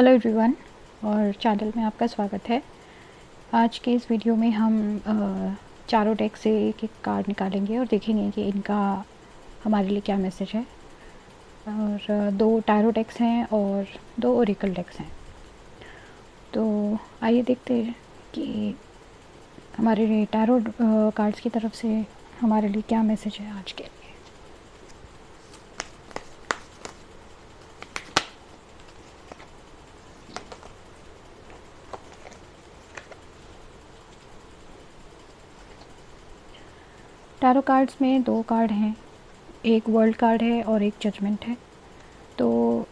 Hello everyone और channel में आपका स्वागत है। आज के इस वीडियो में हम चारों डेक से एक एक कार्ड निकालेंगे और देखेंगे कि इनका हमारे लिए क्या मैसेज है। और दो टैरो डेक्स हैं और दो ओरेकल डेक्स हैं। तो आइए देखते हैं कि हमारे टैरो कार्ड्स की तरफ से हमारे लिए क्या मैसेज है आज के लिए। टैरो कार्ड्स में दो कार्ड हैं, एक वर्ल्ड कार्ड है और एक जजमेंट है। तो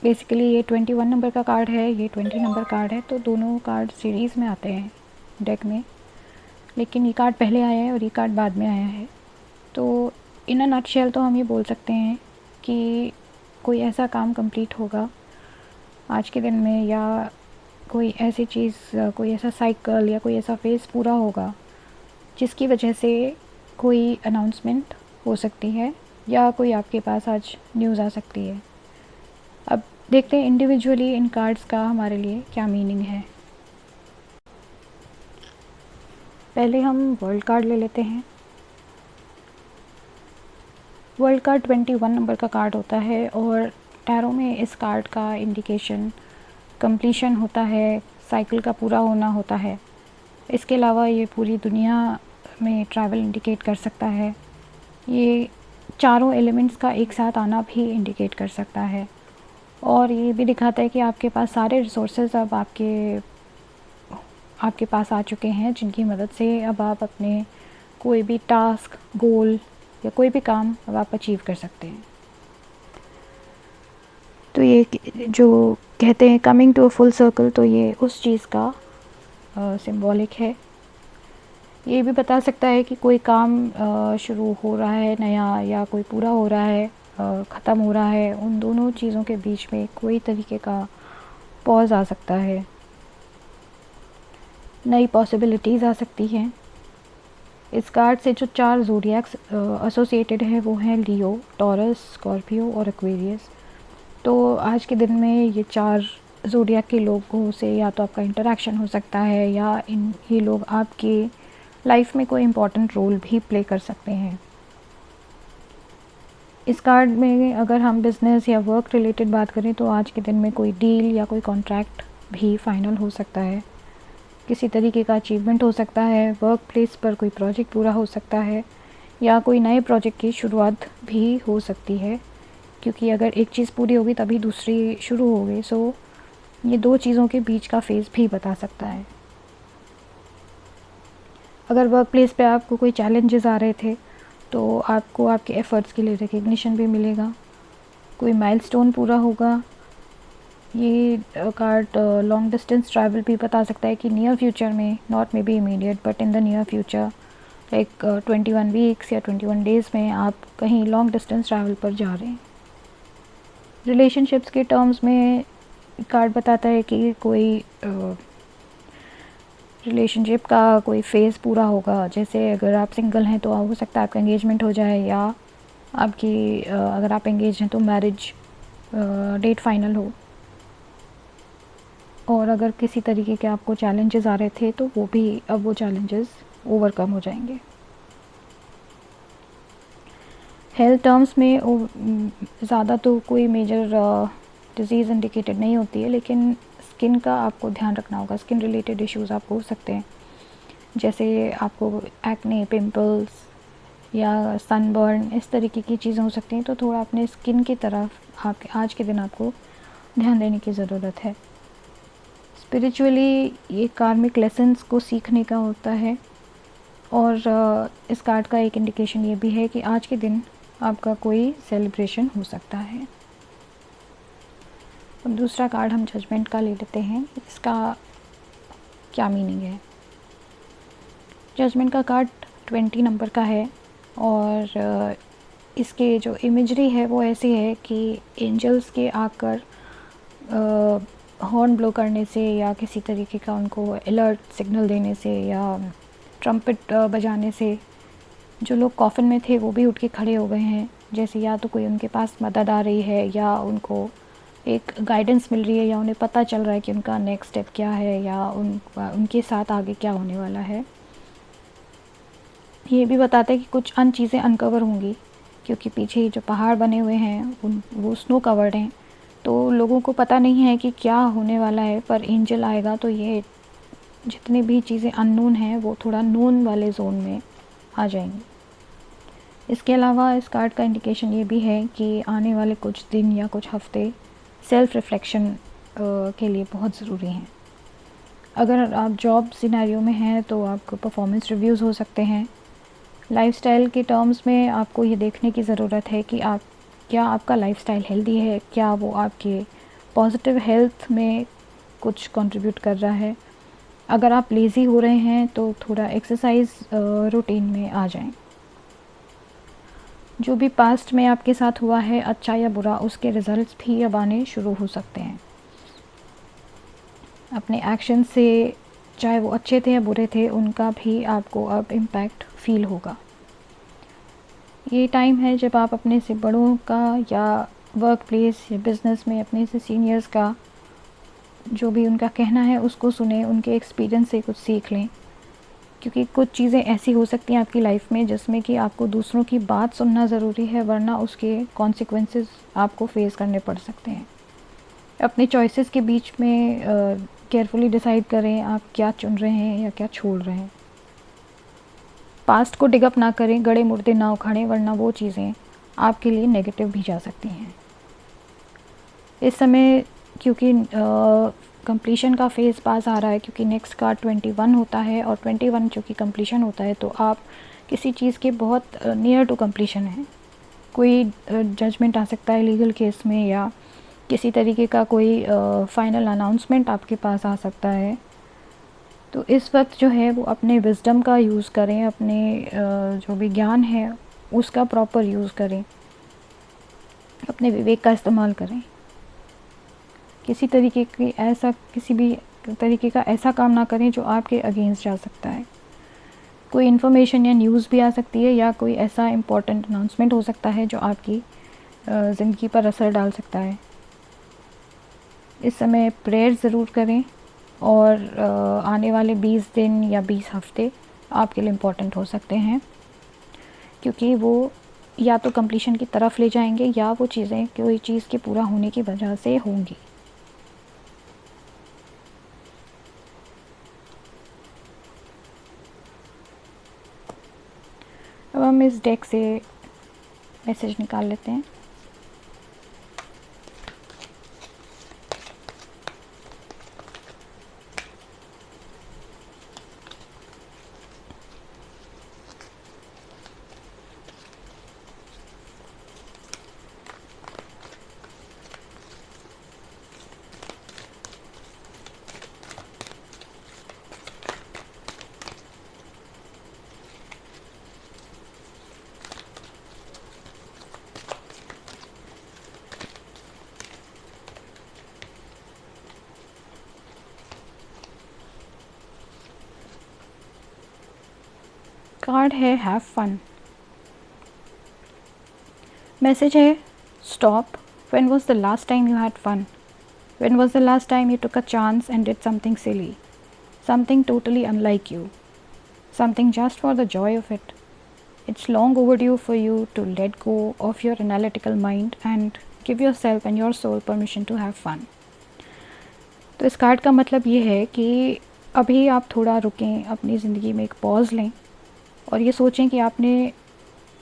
बेसिकली ये 21 नंबर का कार्ड है, ये 20 नंबर कार्ड है। तो दोनों कार्ड सीरीज़ में आते हैं डेक में, लेकिन ये कार्ड पहले आया है और ये कार्ड बाद में आया है। तो इन अ नटशेल तो हम ये बोल सकते हैं कि कोई ऐसा काम कंप्लीट होगा आज के दिन में, या कोई ऐसी चीज़, कोई ऐसा साइकिल या कोई ऐसा फेज़ पूरा होगा जिसकी वजह से कोई अनाउंसमेंट हो सकती है या कोई आपके पास आज न्यूज़ आ सकती है। अब देखते हैं इंडिविजुअली इन कार्ड्स का हमारे लिए क्या मीनिंग है। पहले हम वर्ल्ड कार्ड ले लेते हैं। वर्ल्ड कार्ड 21 नंबर का कार्ड होता है और टैरो में इस कार्ड का इंडिकेशन कंप्लीशन होता है, साइकिल का पूरा होना होता है। इसके अलावा ये पूरी दुनिया में ट्रैवल इंडिकेट कर सकता है। ये चारों एलिमेंट्स का एक साथ आना भी इंडिकेट कर सकता है और ये भी दिखाता है कि आपके पास सारे रिसोर्सेज अब आपके पास आ चुके हैं, जिनकी मदद से अब आप अपने कोई भी टास्क, गोल या कोई भी काम अब आप अचीव कर सकते हैं। तो ये जो कहते हैं coming to a full circle, तो ये उस चीज़ का सिंबॉलिक है। ये भी बता सकता है कि कोई काम शुरू हो रहा है नया, या कोई पूरा हो रहा है, ख़त्म हो रहा है। उन दोनों चीज़ों के बीच में कोई तरीके का पॉज आ सकता है, नई पॉसिबिलिटीज़ आ सकती हैं। इस कार्ड से जो चार ज़ोडिएक्स एसोसिएटेड है वो हैं लियो, टॉरस, स्कॉर्पियो और एक्वेरियस। तो आज के दिन में ये चार ज़ोडिएक के लोगों से या तो आपका इंटरेक्शन हो सकता है, या ये लोग आपके लाइफ में कोई इम्पोर्टेंट रोल भी प्ले कर सकते हैं। इस कार्ड में अगर हम बिज़नेस या वर्क रिलेटेड बात करें तो आज के दिन में कोई डील या कोई कॉन्ट्रैक्ट भी फाइनल हो सकता है, किसी तरीके का अचीवमेंट हो सकता है, वर्क प्लेस पर कोई प्रोजेक्ट पूरा हो सकता है, या कोई नए प्रोजेक्ट की शुरुआत भी हो सकती है, क्योंकि अगर एक चीज़ पूरी होगी तभी दूसरी शुरू होगी। सो ये दो चीज़ों के बीच का फेज़ भी बता सकता है। अगर वर्क प्लेस पे आपको कोई चैलेंजेस आ रहे थे तो आपको आपके एफ़र्ट्स के लिए रिकग्निशन भी मिलेगा, कोई माइलस्टोन पूरा होगा। ये कार्ड लॉन्ग डिस्टेंस ट्रैवल भी बता सकता है कि नियर फ्यूचर में, not may be immediate but in the near future, like 21 weeks या 21 डेज़ में आप कहीं लॉन्ग डिस्टेंस ट्रैवल पर जा रहे हैं। रिलेशनशिप्स के टर्म्स में कार्ड बताता है कि कोई रिलेशनशिप का कोई फ़ेज़ पूरा होगा। जैसे अगर आप सिंगल हैं तो हो सकता है आपका एंगेजमेंट हो जाए, या आपकी अगर आप एंगेज हैं तो मैरिज डेट फाइनल हो। और अगर किसी तरीके के आपको चैलेंजेस आ रहे थे तो वो भी अब वो चैलेंजेस ओवरकम हो जाएंगे। हेल्थ टर्म्स में ज़्यादा तो कोई मेजर डिज़ीज़ इंडिकेटेड नहीं होती है, लेकिन स्किन का आपको ध्यान रखना होगा। स्किन रिलेटेड इश्यूज़ आपको हो सकते हैं, जैसे आपको एक्ने, पिंपल्स या सनबर्न, इस तरीके की चीज़ें हो सकती हैं। तो थोड़ा अपने स्किन की तरफ आज के दिन आपको ध्यान देने की ज़रूरत है। स्पिरिचुअली ये कार्मिक लेसन्स को सीखने का होता है। और इस कार्ड का एक इंडिकेशन ये भी है कि आज के दिन आपका कोई सेलिब्रेशन हो सकता है। अब दूसरा कार्ड हम जजमेंट का ले लेते हैं, इसका क्या मीनिंग है। जजमेंट का कार्ड 20 नंबर का है और इसके जो इमेजरी है वो ऐसी है कि एंजल्स के आकर हॉर्न ब्लो करने से, या किसी तरीके का उनको अलर्ट सिग्नल देने से, या ट्रम्पेट बजाने से जो लोग कॉफ़िन में थे वो भी उठ के खड़े हो गए हैं। जैसे या तो कोई उनके पास मदद आ रही है, या उनको एक गाइडेंस मिल रही है या उन्हें पता चल रहा है कि उनका नेक्स्ट स्टेप क्या है या उनके साथ आगे क्या होने वाला है। ये भी बताता है कि कुछ चीज़ें अनकवर होंगी, क्योंकि पीछे जो पहाड़ बने हुए हैं वो स्नो कवर्ड हैं, तो लोगों को पता नहीं है कि क्या होने वाला है। पर एंजल आएगा तो ये जितनी भी चीज़ें अननोन हैं वो थोड़ा नोन वाले जोन में आ जाएंगी। इसके अलावा इस कार्ड का इंडिकेशन ये भी है कि आने वाले कुछ दिन या कुछ हफ्ते सेल्फ़ रिफ्लेक्शन के लिए बहुत ज़रूरी हैं। अगर आप जॉब सिनेरियो में हैं तो आपको परफॉर्मेंस रिव्यूज़ हो सकते हैं। लाइफ़स्टाइल के टर्म्स में आपको ये देखने की ज़रूरत है कि क्या आपका लाइफ़स्टाइल हेल्दी है, क्या वो आपके पॉजिटिव हेल्थ में कुछ कंट्रीब्यूट कर रहा है। अगर आप लेज़ी हो रहे हैं तो थोड़ा एक्सरसाइज रूटीन में आ जाएं। जो भी पास्ट में आपके साथ हुआ है, अच्छा या बुरा, उसके रिज़ल्ट्स भी अब आने शुरू हो सकते हैं। अपने एक्शन से, चाहे वो अच्छे थे या बुरे थे, उनका भी आपको अब इम्पैक्ट फ़ील होगा। ये टाइम है जब आप अपने से बड़ों का या वर्क प्लेस या बिज़नेस में अपने से सीनियर्स का जो भी उनका कहना है उसको सुने, उनके एक्सपीरियंस से कुछ सीख लें। क्योंकि कुछ चीज़ें ऐसी हो सकती हैं आपकी लाइफ में जिसमें कि आपको दूसरों की बात सुनना ज़रूरी है, वरना उसके कॉन्सिक्वेंसेस आपको फेस करने पड़ सकते हैं। अपने चॉइसेस के बीच में केयरफुली डिसाइड करें आप क्या चुन रहे हैं या क्या छोड़ रहे हैं। पास्ट को डिगअप ना करें, गड़े मुर्दे ना उखाड़ें, वरना वो चीज़ें आपके लिए नेगेटिव भी जा सकती हैं। इस समय क्योंकि कंप्लीशन का फेज़ पास आ रहा है, क्योंकि नेक्स्ट कार्ड 21 होता है और 21 जो कि कंप्लीशन होता है, तो आप किसी चीज़ के बहुत नियर टू कंप्लीशन है। कोई जजमेंट आ सकता है लीगल केस में, या किसी तरीके का कोई फाइनल अनाउंसमेंट आपके पास आ सकता है। तो इस वक्त जो है वो अपने विज़डम का यूज़ करें, अपने जो भी ज्ञान है उसका प्रॉपर यूज़ करें, अपने विवेक का इस्तेमाल करें। किसी भी तरीके का ऐसा काम ना करें जो आपके अगेंस्ट जा सकता है। कोई इन्फॉर्मेशन या न्यूज़ भी आ सकती है, या कोई ऐसा इम्पोर्टेंट अनाउंसमेंट हो सकता है जो आपकी ज़िंदगी पर असर डाल सकता है। इस समय प्रेयर ज़रूर करें, और आने वाले 20 दिन या 20 हफ्ते आपके लिए इम्पोर्टेंट हो सकते हैं, क्योंकि वो या तो कंप्लीशन की तरफ ले जाएंगे या वो चीज़ें कोई चीज़ के पूरा होने की वजह से होंगी। अब हम इस डेक से मैसेज निकाल लेते हैं। कार्ड है हैव फन। मैसेज है stop. When was the last time you had fun? When was the last time you took a chance and did something silly, something totally unlike you, something just for the joy of it? It's long overdue for you to let go of your analytical mind and give yourself and your soul permission to have fun. तो इस card का मतलब ये है कि अभी आप थोड़ा रुकें, अपनी ज़िंदगी में एक पॉज़ लें और ये सोचें कि आपने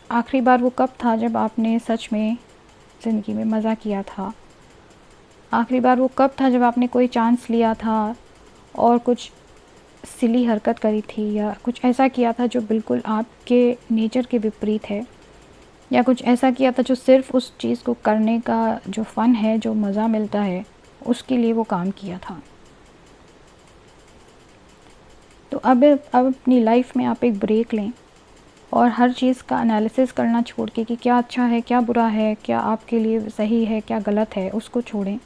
आखिरी बार वो कब था जब आपने सच में ज़िंदगी में मज़ा किया था। आखिरी बार वो कब था जब आपने कोई चांस लिया था और कुछ सिली हरकत करी थी, या कुछ ऐसा किया था जो बिल्कुल आपके नेचर के विपरीत है, या कुछ ऐसा किया था जो सिर्फ़ उस चीज़ को करने का जो फ़न है, जो मज़ा मिलता है, उसके लिए वो काम किया था। तो अब अपनी लाइफ में आप एक ब्रेक लें और हर चीज़ का एनालिसिस करना छोड़ के कि क्या अच्छा है, क्या बुरा है, क्या आपके लिए सही है, क्या गलत है, उसको छोड़ें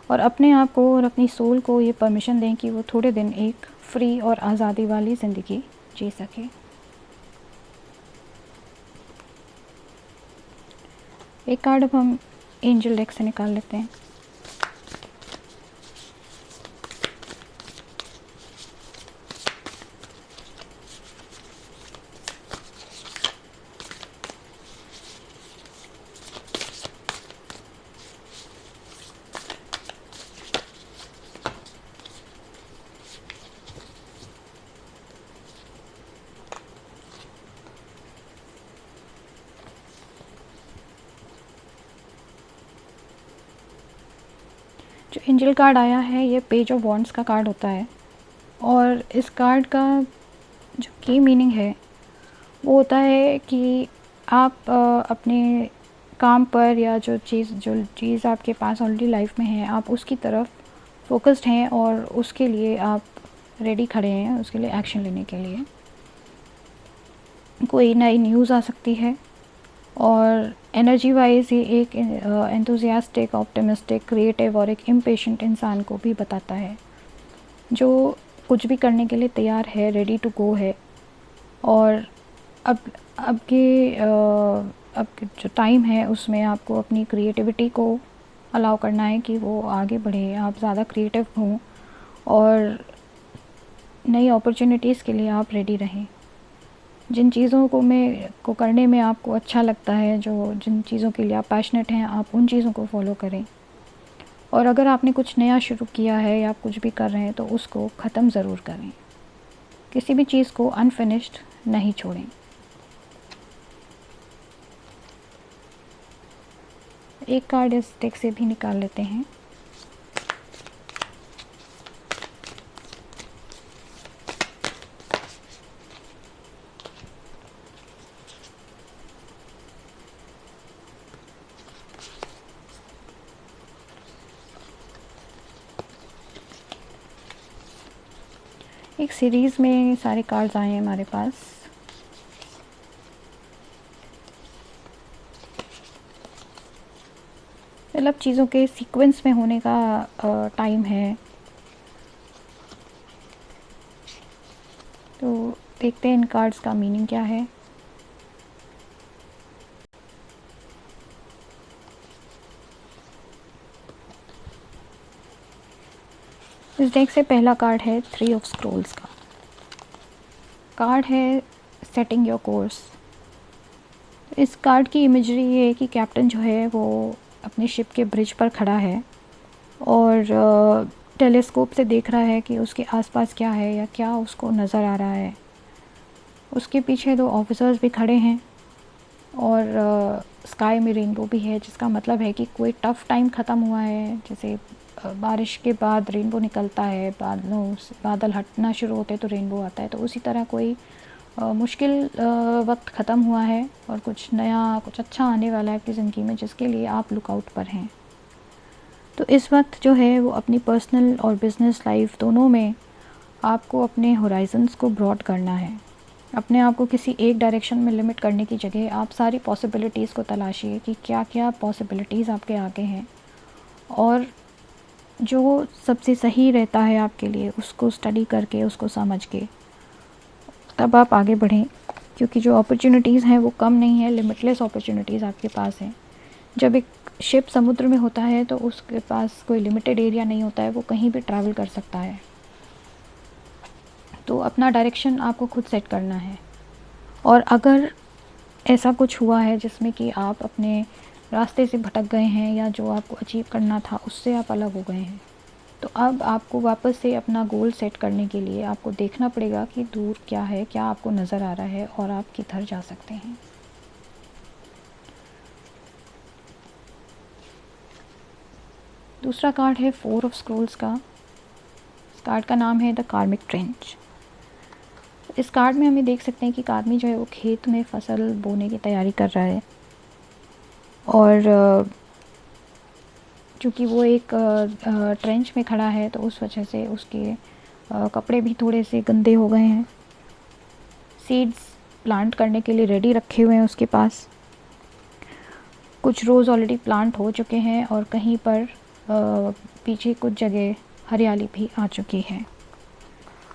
और अपने आप को और अपनी सोल को ये परमिशन दें कि वो थोड़े दिन एक फ्री और आज़ादी वाली ज़िंदगी जी सके। एक कार्ड अब हम एंजल डेक से निकाल लेते हैं। जो एंजल कार्ड आया है ये पेज ऑफ वॉन्ड्स का कार्ड होता है, और इस कार्ड का जो की मीनिंग है वो होता है कि आप अपने काम पर या जो चीज़ आपके पास ऑलरेडी लाइफ में है आप उसकी तरफ फोकस्ड हैं और उसके लिए आप रेडी खड़े हैं, उसके लिए एक्शन लेने के लिए। कोई नई न्यूज़ आ सकती है, और एनर्जी वाइज ये एक एंथुजियास्टिक, ऑप्टिमिस्टिक, क्रिएटिव और एक इम्पेशेंट इंसान को भी बताता है, जो कुछ भी करने के लिए तैयार है, रेडी टू गो है। और अब के जो टाइम है उसमें आपको अपनी क्रिएटिविटी को अलाउ करना है कि वो आगे बढ़े, आप ज़्यादा क्रिएटिव हों और नई अपॉर्चुनिटीज़ के लिए आप रेडी रहें। जिन चीज़ों को करने में आपको अच्छा लगता है, जिन चीज़ों के लिए आप पैशनेट हैं, आप उन चीज़ों को फॉलो करें। और अगर आपने कुछ नया शुरू किया है या आप कुछ भी कर रहे हैं तो उसको ख़त्म ज़रूर करें, किसी भी चीज़ को अनफिनिश्ड नहीं छोड़ें। एक कार्ड इस डेक से भी निकाल लेते हैं। एक सीरीज़ में सारे कार्ड्स आए हैं हमारे पास। मतलब चीज़ों के सीक्वेंस में होने का टाइम है। तो देखते हैं इन कार्ड्स का मीनिंग क्या है। इस डेक से पहला कार्ड है 3 ऑफ स्क्रोल्स का। कार्ड है सेटिंग योर कोर्स। इस कार्ड की इमेजरी ये है कि कैप्टन जो है वो अपने शिप के ब्रिज पर खड़ा है और टेलीस्कोप से देख रहा है कि उसके आसपास क्या है या क्या उसको नज़र आ रहा है। उसके पीछे 2 ऑफिसर्स भी खड़े हैं और स्काई में रेनबो भी है, जिसका मतलब है कि कोई टफ़ टाइम ख़त्म हुआ है। जैसे बारिश के बाद रेनबो निकलता है, बादल हटना शुरू होते तो रेनबो आता है, तो उसी तरह कोई मुश्किल वक्त ख़त्म हुआ है और कुछ नया, कुछ अच्छा आने वाला है आपकी ज़िंदगी में, जिसके लिए आप लुकआउट पर हैं। तो इस वक्त जो है वो अपनी पर्सनल और बिज़नेस लाइफ दोनों में आपको अपने होराइज़न्स को ब्रॉड करना है। अपने आप को किसी एक डायरेक्शन में लिमिट करने की जगह आप सारी पॉसिबिलिटीज़ को तलाशिए कि क्या क्या पॉसिबिलिटीज़ आपके आगे हैं, और जो सबसे सही रहता है आपके लिए उसको स्टडी करके, उसको समझ के तब आप आगे बढ़ें। क्योंकि जो अपॉर्चुनिटीज़ हैं वो कम नहीं है, लिमिटलेस अपॉर्चुनिटीज़ आपके पास हैं। जब एक शिप समुद्र में होता है तो उसके पास कोई लिमिटेड एरिया नहीं होता है, वो कहीं भी ट्रैवल कर सकता है। तो अपना डायरेक्शन आपको खुद सेट करना है। और अगर ऐसा कुछ हुआ है जिसमें कि आप अपने रास्ते से भटक गए हैं या जो आपको अचीव करना था उससे आप अलग हो गए हैं, तो अब आपको वापस से अपना गोल सेट करने के लिए आपको देखना पड़ेगा कि दूर क्या है, क्या आपको नज़र आ रहा है और आप किधर जा सकते हैं। दूसरा कार्ड है 4 ऑफ स्क्रोल्स का। इस कार्ड का नाम है द कार्मिक ट्रेंच। इस कार्ड में हमें देख सकते हैं कि एक आदमी जो है वो खेत में फसल बोने की तैयारी कर रहा है, और चूँकि वो एक ट्रेंच में खड़ा है तो उस वजह से उसके कपड़े भी थोड़े से गंदे हो गए हैं। सीड्स प्लांट करने के लिए रेडी रखे हुए हैं उसके पास। कुछ रोज़ ऑलरेडी प्लांट हो चुके हैं और कहीं पर पीछे कुछ जगह हरियाली भी आ चुकी है।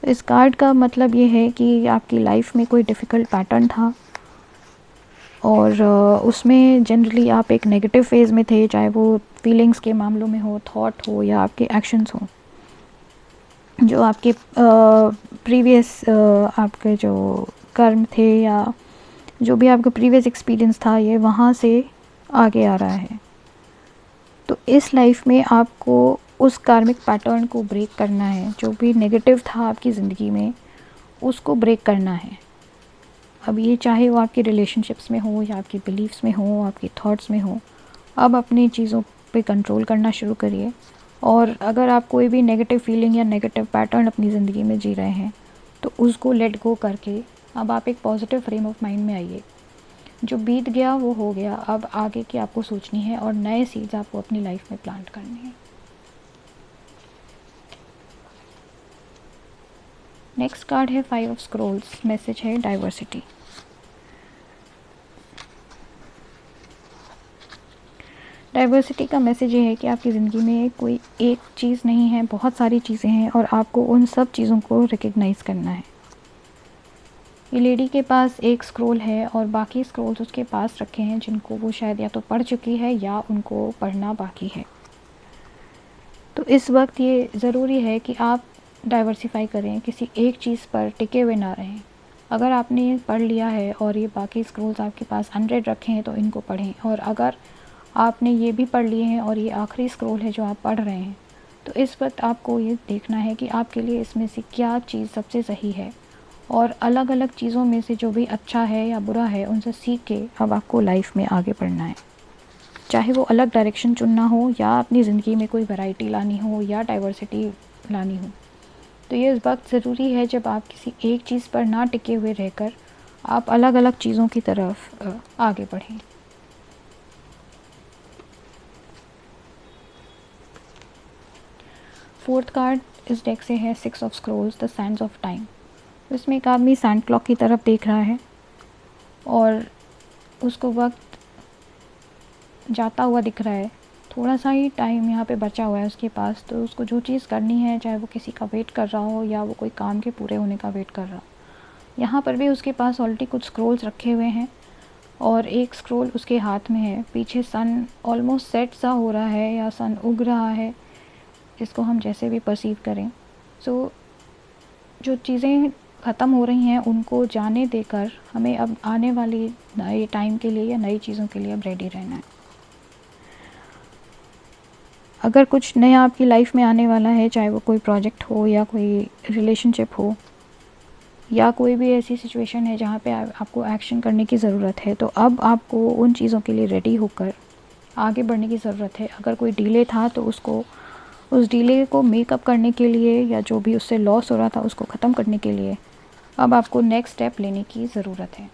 इस कार्ड का मतलब ये है कि आपकी लाइफ में कोई डिफ़िकल्ट पैटर्न था और उसमें जनरली आप एक नेगेटिव फेज़ में थे, चाहे वो फीलिंग्स के मामलों में हो, थॉट हो या आपके एक्शंस हो। जो आपके प्रीवियस आपके जो कर्म थे या जो भी आपका प्रीवियस एक्सपीरियंस था, ये वहाँ से आगे आ रहा है। तो इस लाइफ में आपको उस कार्मिक पैटर्न को ब्रेक करना है। जो भी नेगेटिव था आपकी ज़िंदगी में उसको ब्रेक करना है। अब ये चाहे वो आपकी रिलेशनशिप्स में हो या आपकी बिलीव्स में हो, आपकी थॉट्स में हो, अब अपनी चीज़ों पे कंट्रोल करना शुरू करिए और अगर आप कोई भी नेगेटिव फीलिंग या नेगेटिव पैटर्न अपनी ज़िंदगी में जी रहे हैं तो उसको लेट गो करके अब आप एक पॉजिटिव फ्रेम ऑफ माइंड में आइए। जो बीत गया वो हो गया, अब आगे की आपको सोचनी है और नए सीड्स आपको अपनी लाइफ में प्लांट करने हैं। नेक्स्ट कार्ड है 5 ऑफ स्क्रोल्स। मैसेज है डाइवर्सिटी। डाइवर्सिटी का मैसेज ये है कि आपकी ज़िंदगी में कोई एक चीज़ नहीं है, बहुत सारी चीज़ें हैं और आपको उन सब चीज़ों को रिकग्नाइज़ करना है। ये लेडी के पास एक स्क्रोल है और बाकी स्क्रोल्स उसके पास रखे हैं जिनको वो शायद या तो पढ़ चुकी है या उनको पढ़ना बाकी है। तो इस वक्त ये ज़रूरी है कि आप डाइवर्सिफाई करें, किसी एक चीज़ पर टिके हुए ना रहें। अगर आपने पढ़ लिया है और ये बाकी स्क्रोल्स आपके पास 100 रखे हैं तो इनको पढ़ें, और अगर आपने ये भी पढ़ लिए हैं और ये आखिरी स्क्रोल है जो आप पढ़ रहे हैं तो इस वक्त आपको ये देखना है कि आपके लिए इसमें से क्या चीज़ सबसे सही है, और अलग अलग चीज़ों में से जो भी अच्छा है या बुरा है उनसे सीख के अब आपको लाइफ में आगे बढ़ना है। चाहे वो अलग डायरेक्शन चुनना हो या अपनी ज़िंदगी में कोई वैरायटी लानी हो या डाइवर्सिटी लानी हो, तो ये इस वक्त ज़रूरी है जब आप किसी एक चीज़ पर ना टिके हुए रहकर आप अलग अलग चीज़ों की तरफ आगे बढ़ें। फोर्थ कार्ड इस डेक से है 6 of scrolls, the Sands of time. इसमें एक आदमी सैंड क्लॉक की तरफ देख रहा है और उसको वक्त जाता हुआ दिख रहा है। थोड़ा सा ही टाइम यहाँ पे बचा हुआ है उसके पास, तो उसको जो चीज़ करनी है, चाहे वो किसी का वेट कर रहा हो या वो कोई काम के पूरे होने का वेट कर रहा हो। यहाँ पर भी उसके पास ऑलरेडी कुछ स्क्रोल्स रखे हुए हैं और एक स्क्रोल उसके हाथ में है। पीछे सन ऑलमोस्ट सेट सा हो रहा है या सन उग रहा है, इसको हम जैसे भी परसीव करें। सो जो चीज़ें ख़त्म हो रही हैं उनको जाने देकर हमें अब आने वाली नए टाइम के लिए या नई चीज़ों के लिए अब रेडी रहना है। अगर कुछ नया आपकी लाइफ में आने वाला है, चाहे वो कोई प्रोजेक्ट हो या कोई रिलेशनशिप हो या कोई भी ऐसी सिचुएशन है जहाँ पे आपको एक्शन करने की ज़रूरत है, तो अब आपको उन चीज़ों के लिए रेडी होकर आगे बढ़ने की ज़रूरत है। अगर कोई डिले था तो उस डिले को मेकअप करने के लिए या जो भी उससे लॉस हो रहा था उसको ख़त्म करने के लिए अब आपको नेक्स्ट स्टेप लेने की ज़रूरत है।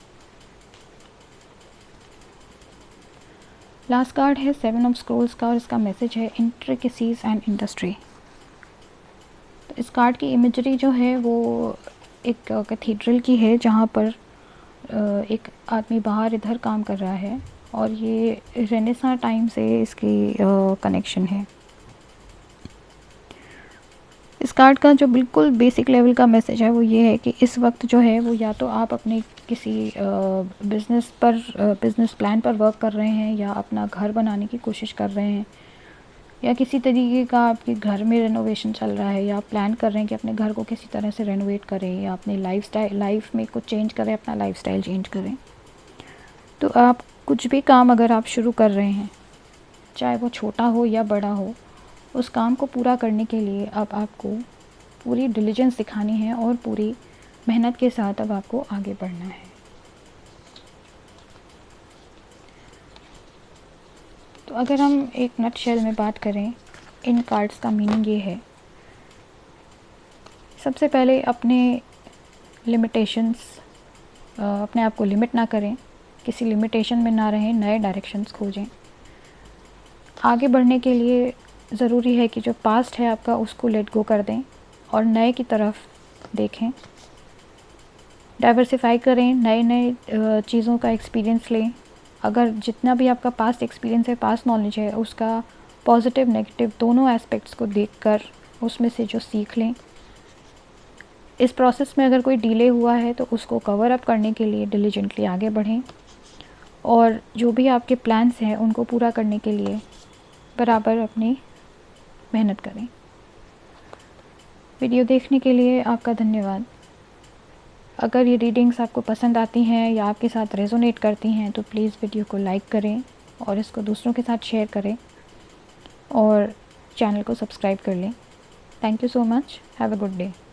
लास्ट कार्ड है 7 ऑफ स्क्रोल्स का और इसका मैसेज है इंट्रिकेसीज एंड इंडस्ट्री। तो इस कार्ड की इमेजरी जो है वो एक कैथीड्रल की है जहाँ पर एक आदमी बाहर इधर काम कर रहा है और ये रेनेसां टाइम से इसकी कनेक्शन है। इस कार्ड का जो बिल्कुल बेसिक लेवल का मैसेज है वो ये है कि इस वक्त जो है वो या तो आप अपने किसी बिज़नेस प्लान पर वर्क कर रहे हैं या अपना घर बनाने की कोशिश कर रहे हैं या किसी तरीके का आपके घर में रेनोवेशन चल रहा है या आप प्लान कर रहे हैं कि अपने घर को किसी तरह से रेनोवेट करें या अपनी लाइफ में कुछ चेंज करें, अपना लाइफस्टाइल चेंज करें। तो आप कुछ भी काम अगर आप शुरू कर रहे हैं, चाहे वो छोटा हो या बड़ा हो, उस काम को पूरा करने के लिए अब आपको पूरी डिलीजेंस दिखानी है और पूरी मेहनत के साथ अब आपको आगे बढ़ना है। तो अगर हम एक नटशेल में बात करें, इन कार्ड्स का मीनिंग ये है, सबसे पहले अपने लिमिटेशंस, अपने आप को लिमिट ना करें, किसी लिमिटेशन में ना रहें, नए डायरेक्शंस खोजें। आगे बढ़ने के लिए ज़रूरी है कि जो पास्ट है आपका उसको लेट गो कर दें और नए की तरफ देखें। डाइवर्सिफाई करें, नए नए चीज़ों का एक्सपीरियंस लें। अगर जितना भी आपका पास्ट एक्सपीरियंस है, पास्ट नॉलेज है, उसका पॉजिटिव नेगेटिव दोनों एस्पेक्ट्स को देखकर उसमें से जो सीख लें। इस प्रोसेस में अगर कोई डिले हुआ है तो उसको कवर अप करने के लिए डिलीजेंटली आगे बढ़ें और जो भी आपके प्लान्स हैं उनको पूरा करने के लिए बराबर अपनी मेहनत करें। वीडियो देखने के लिए आपका धन्यवाद। अगर ये रीडिंग्स आपको पसंद आती हैं या आपके साथ रेजोनेट करती हैं तो प्लीज़ वीडियो को लाइक करें और इसको दूसरों के साथ शेयर करें और चैनल को सब्सक्राइब कर लें। Thank you so much. Have a good day.